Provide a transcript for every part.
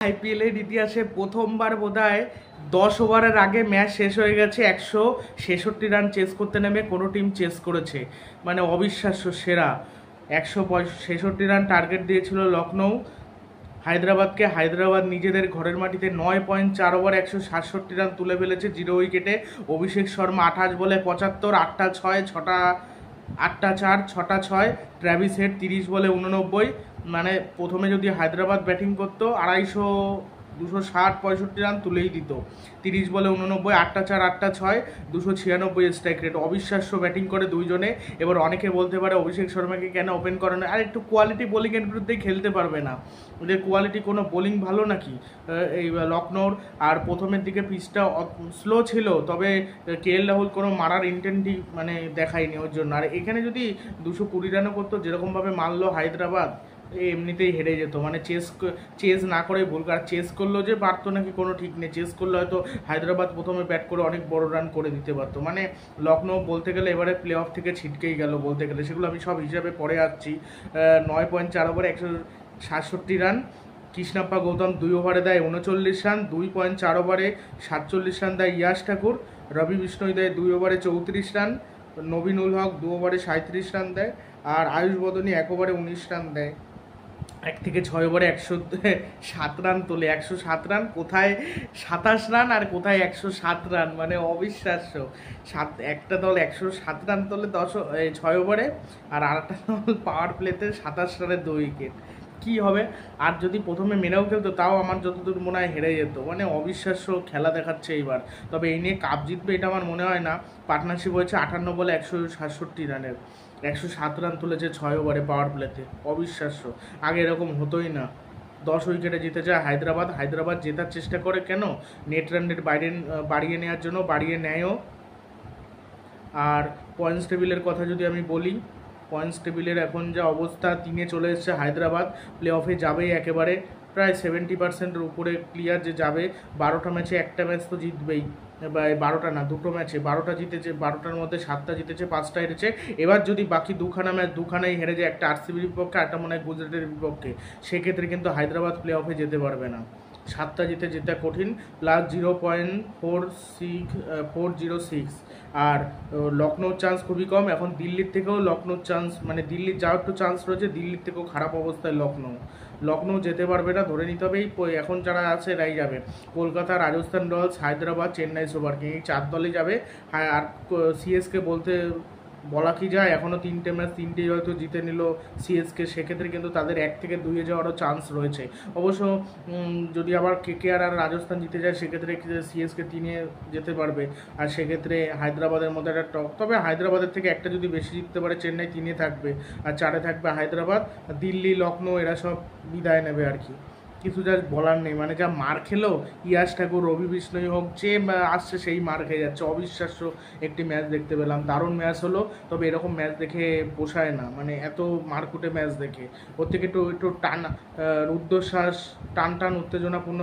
আইপিএলের ইতিহাসে প্রথমবার বোধহয় 10 ওভারের আগে ম্যাচ শেষ হয়ে গেছে, 166 রান চেস করতে নেমে কোনো টিম চেস করেছে, মানে অবিশ্বাস্য সেরা। 166 রান টার্গেট দিয়েছিল লখনৌ হায়দ্রাবাদকে। হায়দ্রাবাদ নিজেদের ঘরের মাটিতে 9.4 ওভার 167 রান তুলে ফেলেছে 0 উইকেটে। অভিষেক শর্মা 28 বলে 75, 8টা 6, 8টা 4, 6টা 6। ট্র্যাভিস হেড 30 বলে 89। মানে প্রথমে যদি হায়দ্রাবাদ ব্যাটিং করতো 260-65 রান তুলেই দিত। 30 বলে 89, 8টা 4, 8টা 6, 296 স্ট্রাইক রেট। অবিশ্বাস্য ব্যাটিং করে দুইজনে। এবার অনেকে বলতে পারে অভিষেক শর্মাকে কেন ওপেন করানো, আর একটু কোয়ালিটি বোলিংয়ের বিরুদ্ধেই খেলতে পারবে না, ওদের কোয়ালিটি কোনো বোলিং ভালো নাকি এই লখনৌর। আর প্রথমের দিকে পিচটা স্লো ছিল, তবে কেএল রাহুল কোনো মারার ইন্টেন্টই মানে দেখায়নি ওর জন্য। আর এখানে যদি 220 রানও করতো যেরকমভাবে মারলো হায়দ্রাবাদ, এমনিতেই হেরে যেত। মানে চেস না করে ভুল, আর চেস করলো যে পারতো নাকি কোনো ঠিক নেই। চেস করলে হয়তো হায়দ্রাবাদ প্রথমে ব্যাট করে অনেক বড় রান করে দিতে পারতো। মানে লখনৌ বলতে গেলে এবারে প্লে অফ থেকে ছিটকেই গেল বলতে গেলে, সেগুলো আমি সব হিসাবে পরে আসছি। 9.4 ওভারে 167 রান। কৃষ্ণাপ্পা গৌতম 2 ওভারে দেয় 39 রান। 2.4 ওভারে 47 রান দেয় ইয়াশ ঠাকুর। রবি বিষ্ণই দেয় 2 ওভারে 34 রান। নবীনুল হক 2 ওভারে 37 রান দেয়। আর আয়ুষ বদনী 1 ওভারে 19 রান দেয়। 1 থেকে 6 ওভারে 107 রান তোলে। 107 রান কোথায় 27 রান, আর কোথায় 107 রান, মানে অবিশ্বাস্য। একটা দল 107 রান তোলে 6 ওভারে, আর আরেকটা দল পাওয়ার প্লেতে 27 রানের 2 উইকেট। কি হবে? আর যদি প্রথমে মেনেও খেলতো তাও আমার যতদূর মনে হয় হেরে যেত। মানে অবিশ্বাস্য খেলা দেখাচ্ছে এইবার। তবে এই নিয়ে কাপ জিতবে এটা আমার মনে হয় না। পার্টনারশিপ হয়েছে 58 বলে 167 রানের, 107 রান তুলেছে 6 ওভারে পাওয়ার প্লেতে। অবিশ্বাস্য, আগে এরকম হতোই না। 10 উইকেটে জিতে যায় হায়দ্রাবাদ। হায়দ্রাবাদ জেতার চেষ্টা করে কেন? নেট রান রেট বাড়িয়ে নেওয়ার জন্য, বাড়িয়ে নেয়ও। আর পয়েন্টস টেবিলের কথা যদি আমি বলি, পয়েন্টস টেবিলের এখন যা অবস্থা, 3-এ চলে এসেছে হায়দ্রাবাদ। প্লে অফে যাবেই একেবারে, প্রায় 70%-এর উপরে ক্লিয়ার যে যাবে। 12টা ম্যাচে একটা ম্যাচ তো জিতবেই, বা 12টা না, 2টো ম্যাচে 12টা জিতেছে। 12টার মধ্যে 7টা জিতেছে, 5টা হেরেছে। এবার যদি বাকি দুখানা ম্যাচ দুখানাই হেরে যায়, একটা আরসিবির বিপক্ষে, একটা মনে হয় গুজরাটের বিপক্ষে, সেক্ষেত্রে কিন্তু হায়দ্রাবাদ প্লে অফে যেতে পারবে না। 7টা জিতে যেটা কঠিন, প্লাস 0.406। আর লখনৌর চান্স খুবই কম এখন। দিল্লির থেকেও লখনৌর চান্স, মানে দিল্লির যাওয়ার একটু চান্স রয়েছে, দিল্লির থেকেও খারাপ অবস্থায় লখনৌ যেতে পারবে না, ধরে নিতে হবে। এখন যারা আছে এরাই যাবে, Kolkata, Rajasthan Royals, Hyderabad, Chennai super king, এই 4 দলই যাবে। আর সিএসকে বলা কি যায়, এখনও 3টে ম্যাচ 3টেই হয়তো জিতে নিল সিএসকে, সেক্ষেত্রে কিন্তু তাদের 1 থেকে 2-এ যাওয়ারও চান্স রয়েছে। অবশ্য যদি আবার কেকেআর আর রাজস্থান জিতে যায়, সেক্ষেত্রে সিএসকে 3-এ যেতে পারবে। আর সেক্ষেত্রে হায়দ্রাবাদের মধ্যে একটা টক, তবে হায়দ্রাবাদের থেকে একটা যদি বেশি জিততে পারে, চেন্নাই 3-এ থাকবে, আর 4-এ থাকবে হায়দ্রাবাদ। দিল্লি, লখনৌ এরা সব বিদায় নেবে আর কি। কিছু যা বলার নেই, মানে যা মার খেলো ইয়াশ ঠাকুর, রবি বিষ্ণই হোক, যে আসছে সেই মার খেয়ে যাচ্ছে। অবিশ্বাস্য একটি ম্যাচ দেখতে পেলাম, দারুণ ম্যাচ হলো। তবে এরকম ম্যাচ দেখে পোষায় না, মানে এত মারকুটে ম্যাচ দেখে। ওর থেকে একটু রুদ্ধশ্বাস, টান উত্তেজনাপূর্ণ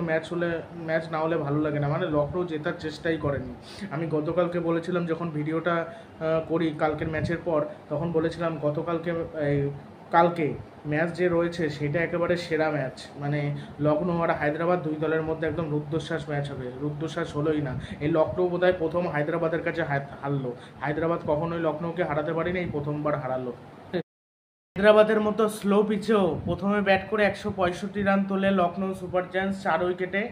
ম্যাচ না হলে ভালো লাগে না। মানে লখনৌ জেতার চেষ্টাই করেনি। আমি গতকালকে বলেছিলাম, যখন ভিডিওটা করি কালকের ম্যাচের পর, তখন বলেছিলাম কালকে ম্যাচ যে রয়েছে সেটা একেবারে সেরা ম্যাচ। মানে লখনৌ আর হায়দ্রাবাদ, দুই দলের মধ্যে একদম রুদ্ধশ্বাস ম্যাচ হবে। রুদ্ধশ্বাস হলোই না। এই লখনৌ বোধহয় প্রথম হায়দ্রাবাদের কাছে হারলো। হায়দ্রাবাদ কখনোই লখনৌকে হারাতে পারেনি, এই প্রথমবার হারালো। হায়দ্রাবাদের মতো স্লো পিচেও প্রথমে ব্যাট করে 165 রান তোলে লখনৌ সুপার জায়ান্টস 4 উইকেটে।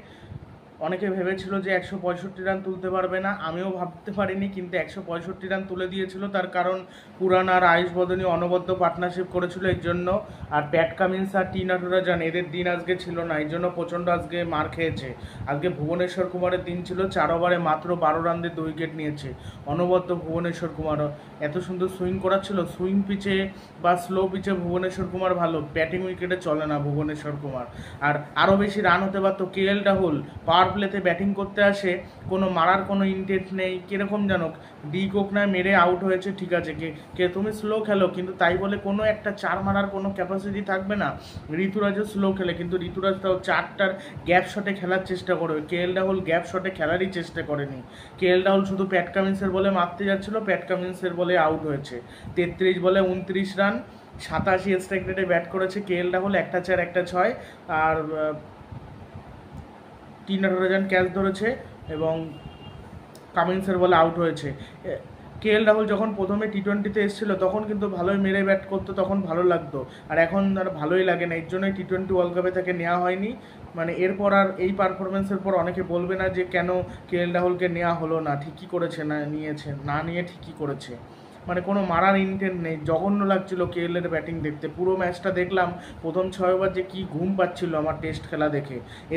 অনেকে ভেবেছিল যে 165 রান তুলতে পারবে না, আমিও ভাবতে পারিনি, কিন্তু 165 রান তুলে দিয়েছিল। তার কারণ পুরান আর আয়ুষ বদনী অনবদ্য পার্টনারশিপ করেছিল এর জন্য। আর প্যাট কামিন্স আর টি নাটুরাজান এদের দিন আজকে ছিল না, এই জন্য প্রচণ্ড আজকে মার খেয়েছে। আজকে ভুবনেশ্বর কুমারের দিন ছিল, 4 ওভারে মাত্র 12 রান দিয়ে 2 উইকেট নিয়েছে। অনবদ্য ভুবনেশ্বর কুমারও এত সুন্দর সুইং করাচ্ছিল। সুইং পিচে বা স্লো পিচে ভুবনেশ্বর কুমার ভালো, ব্যাটিং উইকেটে চলে না ভুবনেশ্বর কুমার। আর আরও বেশি রান হতে পারত। কেএল রাহুল পাওয়ার প্লেতে ব্যাটিং করতে আসে, কোনো মারার কোনো ইন্টেন্ট নেই, কীরকম জানো, ডি কোকনায় মেরে আউট হয়েছে, ঠিক আছে, কে তুমি স্লো খেলো, কিন্তু তাই বলে কোনো একটা 4 মারার কোনো ক্যাপাসিটি থাকবে না। ঋতুরাজও স্লো খেলে, কিন্তু ঋতুরাজ তাও 4টার গ্যাপ শটে খেলার চেষ্টা করবে। কেএল রাহুল গ্যাপ শটে খেলারই চেষ্টা করেনি। কেএল রাহুল শুধু প্যাট কামিন্সের বলে মারতে যাচ্ছিল, প্যাট কামিন্সের বলে আউট হয়েছে। 33 বলে 29 রান, 87 স্ট্রাইক রেটে ব্যাট করেছে কেএল রাহুল, 1টা 4, 1টা 6। আর টি নাটরাজন ক্যাচ ধরেছে এবং কামিন্সের বলে আউট হয়েছে। কেএল রাহুল যখন প্রথমে টি20তে এসেছিল তখন কিন্তু ভালোই মেরে ব্যাট করতো, তখন ভালো লাগতো, আর এখন আর ভালোই লাগে না। এর জন্যই টি20 ওয়ার্ল্ড কাপে তাকে নেওয়া হয়নি। মানে এরপর আর এই পারফরমেন্সের পর অনেকে বলবে না যে কেন কেএল রাহুলকে নেওয়া হলো না, ঠিকই করেছে, না নিয়েছে, না নিয়ে ঠিকই করেছে। মানে কোনো মারার ইন্টেন্ট নেই, জঘন্য লাগছিল কেএলের ব্যাটিং দেখতে। পুরো ম্যাচটা দেখলাম, প্রথম 6 ওভার যে কী ঘুম পাচ্ছিল আমার টেস্ট খেলা দেখে।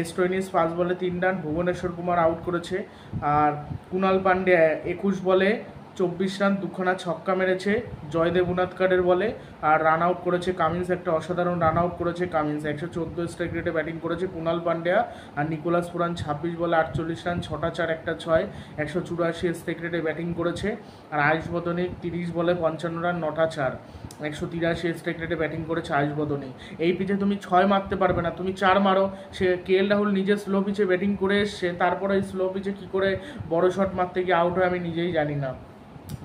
স্টোইনিস 5 বলে 3 রান, ভুবনেশ্বর কুমার আউট করেছে, আর কুণাল পান্ডে 21 বলে 24 রান, দুখানা ছক্কা মেরেছে জয়দেব উনাদকারের বলে, আর রান আউট করেছে কামিন্স, একটা অসাধারণ রান আউট করেছে কামিন্স। 114 স্ট্রাইক রেটে ব্যাটিং করেছে কুণাল পান্ডিয়া, আর নিকোলাস পুরান 26 বলে 48 রান, 6টা 4 একটা 6, 184 স্ট্রাইক রেটে ব্যাটিং করেছে। আর আয়ুষ বদনী 30 বলে 55 রান, 9টা 4, 183 স্ট্রাইক রেটে ব্যাটিং করেছে আয়ুষ বদনী। এই পিচে তুমি 6 মারতে পারবে না, তুমি 4 মারো। সে কেএল রাহুল নিজে স্লো পিচে ব্যাটিং করে এসছে, তারপরে এই স্লো পিচে কী করে বড় শট মারতে গিয়ে আউট হয় আমি নিজেই জানি না।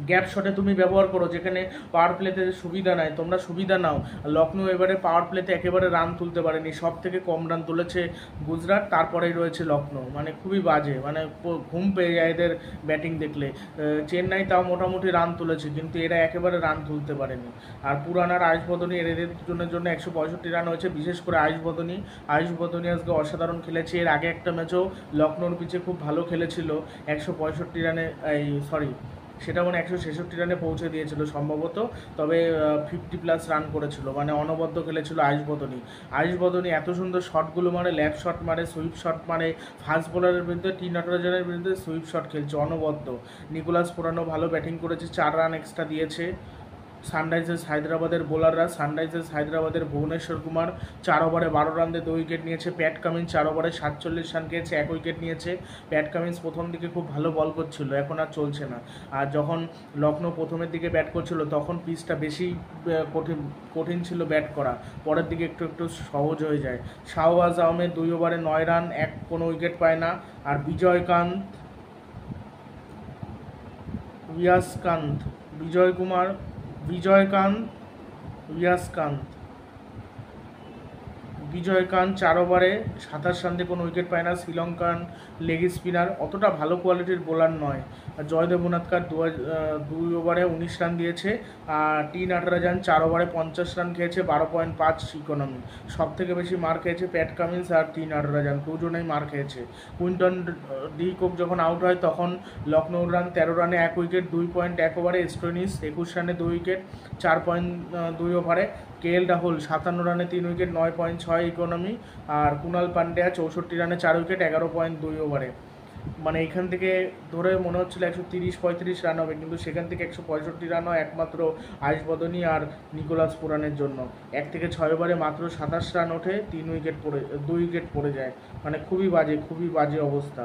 গ্যাপ শটে তুমি ব্যবহার করো, যেখানে পাওয়ার প্লেতে সুবিধা নাই, তোমরা সুবিধা নাও। লখনৌ এবারে পাওয়ার প্লেতে একেবারে রান তুলতে পারেনি, সব থেকে কম রান তুলেছে গুজরাট, তারপরেই রয়েছে লখনৌ। মানে খুবই বাজে, মানে ঘুম পেয়ে যায় এদের ব্যাটিং দেখলে। চেন্নাই তাও মোটামুটি রান তুলেছে, কিন্তু এরা একেবারে রান তুলতে পারেনি। আর পুরানার আয়ুষ বদনী এদের জন্য 165 রান হয়েছে, বিশেষ করে আয়ুষ বদনী আজকে অসাধারণ খেলেছে। এর আগে একটা ম্যাচও লখনৌর পিচে খুব ভালো খেলেছিল, 165 রানে, সেটা মানে 166 রানে পৌঁছে দিয়েছিল সম্ভবত, তবে 50+ রান করেছিল, মানে অনবদ্য খেলেছিল আয়ুষ বদনী এত সুন্দর শটগুলো মারে, ল্যাপ শট মারে, সুইপ শট মারে, ফাস্ট বোলারের বিরুদ্ধে, টি নাটরাজনের বিরুদ্ধে সুইপ শট খেলছে অনবদ্য। নিকোলাস পুরানো ভালো ব্যাটিং করেছে, 4 রান এক্সট্রা দিয়েছে। সানরাইজার্স হায়দ্রাবাদের বোলাররা, সানরাইজার্স হায়দ্রাবাদের ভুবনেশ্বর কুমার 4 ওভারে 12 রান দিয়ে 2 উইকেট নিয়েছে। প্যাট কামিন্স 4 ওভারে 47 রান খেয়েছে, 1 উইকেট নিয়েছে। প্যাট কামিন্স প্রথম দিকে খুব ভালো বল করছিল, এখন আর চলছে না। আর যখন লখনৌ প্রথমের দিকে ব্যাট করছিল তখন পিচটা বেশি কঠিন ছিল ব্যাট করা, পরের দিকে একটু একটু সহজ হয়ে যায়। শাহবাজ আহমেদ 2 ওভারে 9 রান, কোনো উইকেট পায় না। আর বিজয়কান্ত 4 ওভারে 27 রান দিয়ে কোনো উইকেট পায় না, শ্রীলঙ্কান লেগ স্পিনার, অতটা ভালো কোয়ালিটির বোলার নয়। আর জয়দেব উনাদকার 2 ওভারে 19 রান দিয়েছে। আর টি নাটরাজন 4 ওভারে 50 রান খেয়েছে, 12.5 ইকোনমি। সব থেকে বেশি মার খেয়েছে প্যাট কামিন্স আর টি নাটরাজন, দুজনেই মার খেয়েছে। কুইন্টন ডি কক যখন আউট হয় তখন লখনৌর রান 13 রানে 1 উইকেট, 2.1 ওভারে। স্টোইনিস 21 রানে 2 উইকেট, 4.2 ওভারে। কেএল রাহুল 57 রানে 3 উইকেট, 9.6 ইকোনমি। আর কুণাল পান্ডিয়া 64 রানে 4 উইকেট, 11.2 ওভারে। মানে এখান থেকে ধরে মনে হচ্ছিল 130-35 রান হবে, কিন্তু সেখান থেকে 165 রানও একমাত্র আয়ুষ বদনী আর নিকোলাস পুরানের জন্য। 1 থেকে 6 ওভারে মাত্র 27 রান ওঠে, 2 উইকেট পড়ে যায়। মানে খুবই বাজে অবস্থা।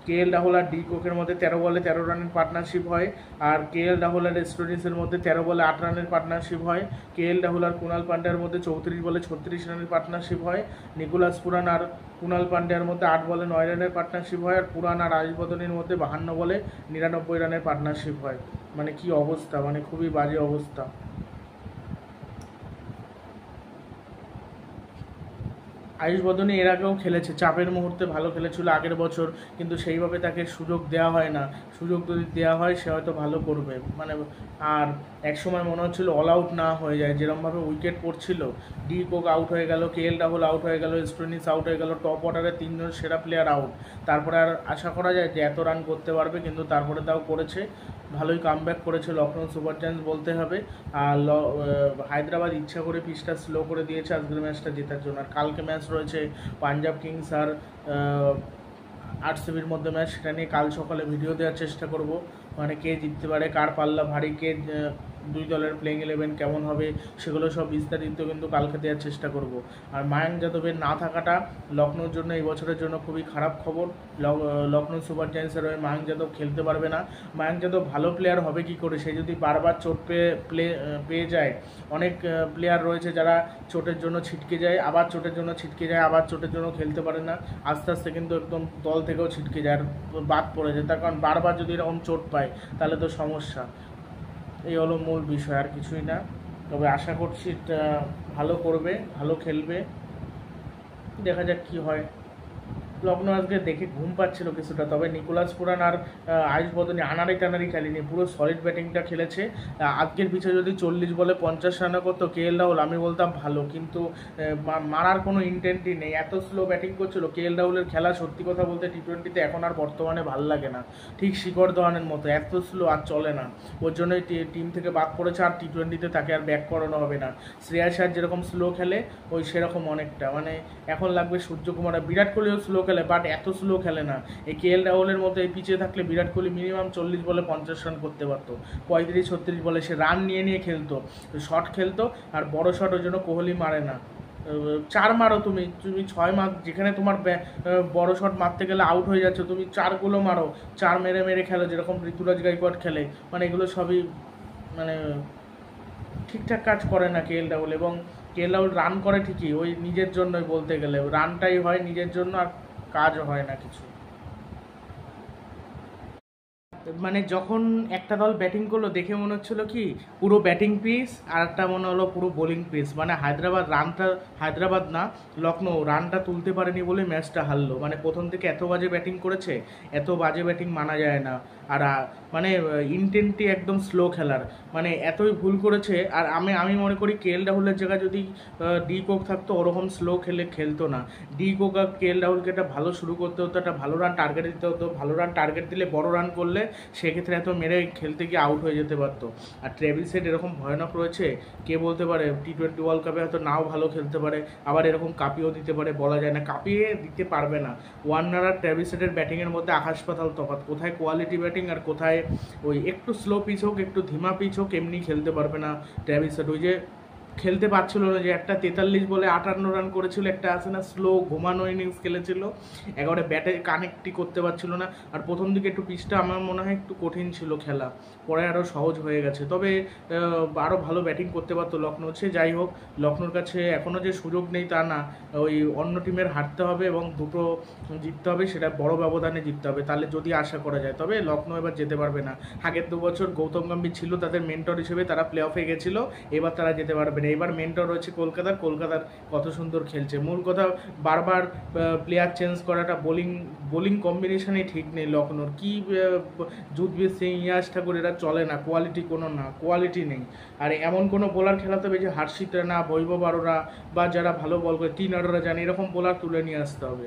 কেএল রাহুল আর ডি কোকের মধ্যে 13 বলে 13 রানের পার্টনারশিপ হয়, আর কেএল রাহুল আর স্টোইনিসের মধ্যে 13 বলে 8 রানের পার্টনারশিপ হয়। কেএল রাহুল আর কুণাল পান্ডিয়ার মধ্যে 34 বলে 36 রানের পার্টনারশিপ হয়। নিকোলাস পুরান আর কুণাল পান্ডিয়ার মধ্যে 8 বলে 9 রানের পার্টনারশিপ হয়। আর পুরান আর আয়ুষ বদনীর মধ্যে 52 বলে 99 রানের পার্টনারশিপ হয়। মানে কি অবস্থা, মানে খুবই বাজে অবস্থা। আয়ুষ বদনী এর আগেও খেলেছে, চাপের মুহূর্তে ভালো খেলেছিল আগের বছর, কিন্তু সেইভাবে তাকে সুযোগ দেওয়া হয় না। সুযোগ যদি দেওয়া হয় সে হয়তো ভালো করবে। মানে আর একসময় মনে হচ্ছিল অল আউট না হয়ে যায়, যেরকমভাবে উইকেট পড়ছিল। ডি কোক আউট হয়ে গেল, কেএল রাহুল আউট হয়ে গেল, স্টোইনিস আউট হয়ে গেল, টপ অর্ডারে 3 জন সেরা প্লেয়ার আউট। তারপরে আর আশা করা যায় যে এত রান করতে পারবে, কিন্তু তারপরে তাও করেছে, ভালোই কামব্যাক করেছে লখনৌ সুপার জায়ান্টস বলতে হবে। আর হায়দ্রাবাদ ইচ্ছা করে পিচটা স্লো করে দিয়েছে আজকের ম্যাচটা জেতার জন্য। আর কালকে ম্যাচ রয়েছে পাঞ্জাব কিংস আর আরসিবির মধ্যে ম্যাচ, সেটা নিয়ে কাল সকালে ভিডিও দেওয়ার চেষ্টা করব। মানে কে জিততে পারে, কার পাল্লা ভারী, কে দুই দলের প্লেইং 11 কেমন হবে, সেগুলো সব বিস্তারিত কিন্তু কালকে দেওয়ার চেষ্টা করব। আর মায়াঙ্ক যাদবের না থাকাটা লখনৌর জন্য এই বছরের জন্য খুবই খারাপ খবর। লখনৌ সুপার জায়ান্টসের হয়ে মায়াঙ্ক যাদব খেলতে পারবে না। মায়াঙ্ক যাদব ভালো প্লেয়ার হবে কি করে, সে যদি বারবার চোট পেয়ে যায়। অনেক প্লেয়ার রয়েছে যারা চোটের জন্য ছিটকে যায়, আবার চোটের জন্য ছিটকে যায়, আবার চোটের জন্য খেলতে পারে না, আস্তে আস্তে কিন্তু একদম দল থেকেও ছিটকে যায়, আর বাদ পড়ে যায়। তার কারণ বারবার যদি এরকম চোট পায় তাহলে তো সমস্যা। এই হলো মূল বিষয়, আর কিছুই না। তবে আশা করছি ভালো করবে, ভালো খেলবে, দেখা যাক কি হয়। লখনৌ আজকে দেখে ঘুম পাচ্ছিল কিছুটা, তবে নিকোলাস পুরান আর আয়ুষ বদনি আনাড়ি টানাড়ি খেলেনি, পুরো সলিড ব্যাটিংটা খেলেছে। আজকের পিছিয়ে যদি 40 বলে 50 রান করতো KL রাহুল, আমি বলতাম ভালো, কিন্তু মারার কোনো ইন্টেন্টই নেই, এত স্লো ব্যাটিং করছিল। KL রাহুলের খেলা সত্যি কথা বলতে T20-তে এখন আর বর্তমানে ভাল লাগে না, ঠিক শিখর ধাওয়ানের মতো এত স্লো আর চলে না। ওর জন্যই টিম থেকে বাদ পড়েছে, আর T20-তে তাকে আর ব্যাক করানো হবে না। শ্রেয়াস আয়ার যেরকম স্লো খেলে ওই সেরকম অনেকটা, মানে এখন লাগবে সূর্যকুমার। বিরাট কোহলিও স্লো খেলে, বাট এত স্লো খেলে না। এই KL রাহুলের মতো এই পিছিয়ে থাকলে বিরাট কোহলি মিনিমাম 40 বলে 50 রান করতে পারতো, 35-36 বলে সে রান নিয়ে নিয়ে খেলতো, শট খেলতো, আর বড় শট ওই জন্য কোহলি মারে না। 4 মারো, তুমি 6 মার, যেখানে তোমার বড় শট মারতে গেলে আউট হয়ে যাচ্ছে, তুমি 4গুলো মারো, 4 মেরে মেরে খেলো যেরকম ঋতুরাজ গাইকোয়াড় খেলে। মানে এগুলো সবই মানে ঠিকঠাক কাজ করে না KL রাহুল। এবং KL রাহুল রান করে ঠিকই, ওই নিজের জন্যই, বলতে গেলে রানটাই হয় নিজের জন্য, আর কাজও হয় না কিছু। মানে যখন একটা দল ব্যাটিং করলো দেখে মনে হচ্ছিল কি পুরো ব্যাটিং পিচ, আর একটা মনে হলো পুরো বোলিং পিচ। মানে হায়দ্রাবাদ না, লখনৌ রানটা তুলতে পারেনি বলে ম্যাচটা হারলো। মানে প্রথম থেকে এত বাজে ব্যাটিং করেছে, এত বাজে ব্যাটিং মানা যায় না। আর মানে ইন্টেন্টই একদম স্লো খেলার, মানে এতই ভুল করেছে। আর আমি মনে করি KL রাহুলের জায়গায় যদি ডি কোক থাকতো ওরকম স্লো খেলতো না। ডি কোক আর KL রাহুলকে একটা ভালো শুরু করতে হতো, একটা ভালো রান টার্গেট দিতে হতো। ভালো রান টার্গেট দিলে, বড় রান করলে সেক্ষেত্রে এত মেরে খেলতে গিয়ে আউট হয়ে যেতে পারতো। আর ট্রেভিস হেড এরকম ভয়ানক রয়েছে, কে বলতে পারে T20 ওয়ার্ল্ড কাপে হয়তো নাও ভালো খেলতে পারে, আবার এরকম কাঁপিয়েও দিতে পারে, বলা যায় না। কাঁপিয়ে দিতে পারবে না। ওয়ার্নার আর ট্রেভিস হেডের ব্যাটিংয়ের মধ্যে আকাশ পাতাল তফাৎ, কোথায় কোয়ালিটি ব্যাটিং আর কোথায় ওই একটু স্লো পিচ হোক, একটু ধীমা পিচ হোক, এমনি খেলতে পারবে না ট্রেভিস হেড। ওই যে খেলতে পারছিল না, যে একটা 43 বলে 58 রান করেছিল, একটা আছে না স্লো ঘুমানো ইনিংস খেলেছিল, একেবারে ব্যাটে কানেক্টই করতে পারছিল না। আর প্রথম দিকে একটু পিচটা আমার মনে হয় একটু কঠিন ছিল খেলা, পরে আরও সহজ হয়ে গেছে। তবে আরও ভালো ব্যাটিং করতে পারতো লখনৌ। সে যাই হোক, লখনৌর কাছে এখনও যে সুযোগ নেই তা না, ওই অন্য টিমের হারতে হবে এবং দুটো জিততে হবে, সেটা বড় ব্যবধানে জিততে হবে, তাহলে যদি আশা করা যায়। তবে লখনৌ এবার যেতে পারবে না। আগের 2 বছর গৌতম গম্ভীর ছিল তাদের মেন্টর হিসেবে, তারা প্লে অফে গেছিলো, এবার তারা যেতে পারবে না। এবার মেন্টর রয়েছে কলকাতার কত সুন্দর খেলছে। মূল কথা, বারবার প্লেয়ার চেঞ্জ করাটা, বোলিং কম্বিনেশনই ঠিক নেই লখনৌর। কি যুধবীর সিং, ইয়াশ ঠাকুর, এরা চলে না, কোয়ালিটি নেই। আর এমন কোনো বোলার খেলাতে হবে যে হর্ষিত রানা, বৈভব আরোরা বা যারা ভালো বল করে, 3 অর্ডারে যান, এরকম বোলার তুলে নিয়ে আসতে হবে।